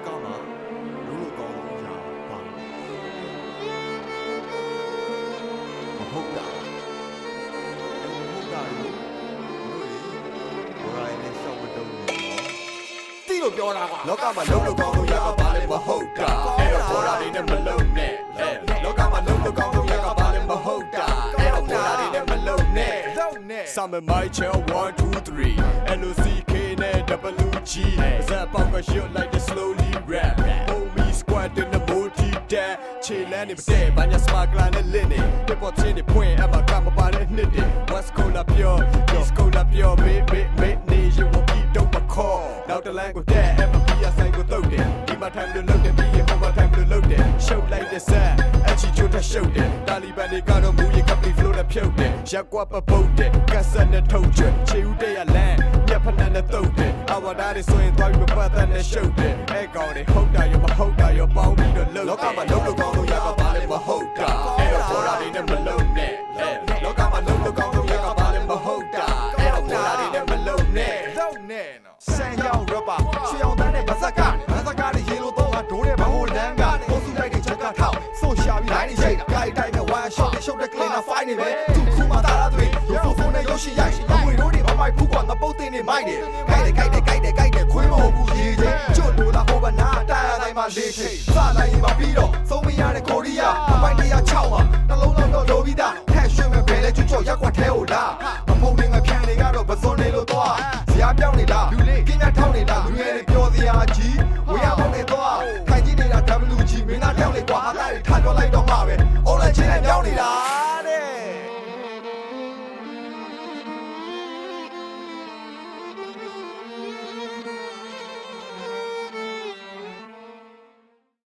ကမှာလူလူကောင်းလို့ရပါမဟုတ်တာလို့ဘာလဲရှောက်မတုံးနေတိလို့ပြောတာကွာလောကမှာလုံးလို့ကောင်းလို့ရကပါလဲမဟုတ်တာအဲ့တော့ပေါ်လာနေတဲ့မလုံးနဲ့လောကမှာလုံးလို့ကောင်းလို့ရကပါလဲမဟုတ်တာအဲ့တော့ပေါ်လာနေတဲ့မလုံးနဲ့ Summer my chill 1 2 3 LOCK နဲ့ WG ဇက်ပေါက်ကရှုပ်လိုက်တဲ့ slowly rap homie squad တဲ့ multi dad ခြေလမ်းနေမတဲ့ဘာညာ smart ကလာနဲ့လင်းနေတစ်ပေါ်ချင်းနေဖွင့်အမကမပါတဲ့နှစ်တွေ West Coast လာပြော East Coast လာပြော mate နေရုံပြီးတော့မခေါ်နောက်တလမ်းကိုတဲ့ MB အဆိုင်ကိုတုတ်တယ်ဒီမှာ time လို့လုပ်တယ်ပြီးရင် over time လို့လုပ်တယ်ရှုပ်လိုက်တဲ့ဆက်အချီချိုးတဲ့ရှုပ်တယ်တာလီဘန်တွေကတော့မူရင် complete flow နဲ့ဖြုတ်တယ်ရက်ကွာပပုတ်တယ်ကတ်ဆက်နဲ့ထုတ်ချက်ခြေဦးတဲ့ရလမ်းမျက်ဖက်နဲ့တုတ်တယ်အဝဒါတွေဆိုရင်သွားပြီးပတ်သက်နဲ့ရှုပ်တယ်အဲ့ကောင်တွေဟုတ်တာရောမဟုတ်တာရောပေါင်းပြီးတော့လုပ်လောကမှာလုံးလို့ကောင်းလို့ရကပါလဲမဟုတ်တာအဲ့တော့ပေါ်လာနေတဲ့မလုံးနဲ့လောကမှာလုံးလို့ကောင်းလို့ရကပါလဲမဟုတ်တာအဲ့တော့ပေါ်လာနေတဲ့မလုံးနဲ့ဆန်ကြောင်ရပါချွေအောင်တန်းနဲ့ဗဇက်ကနဲ့ရေလိုတော့ကဒိုးတဲ့ဘဟိုလမ်းကပိုးစုလိုက်တဲ့ချက်ကထောက်ဆိုရှာပြီးတိုင်းနေချိတ်တာကြိုက်တိုင်းနဲ့ဝမ်းရှော့ရှုပ်တဲ့ကလင်နာဖိုင်းနေပဲသူခုမှတာလာတွေရိုးဖုန်းနဲ့ရုပ်ရှိရိုက်အမွေတို့တွေအမိုက်ဖူးကငပုတ်တင်နေမိုက်တယ်ကြိုက်တယ်ခွေးမဟုတ်ဘူးရေးချင်းကျွတ်လို့လာဟိုဘနာတားရတိုင်းမှာလေးချိတ်စလိုက်ရင်မပြီးတော့သုံးမရတဲ့ကိုရီးယားအပိုင်106မှာနှလုံးလုံးတော့လိုပြီးသားဟက်ရွှေမဲ့ဘဲလဲချွတ်ရက်ကွက်ထဲ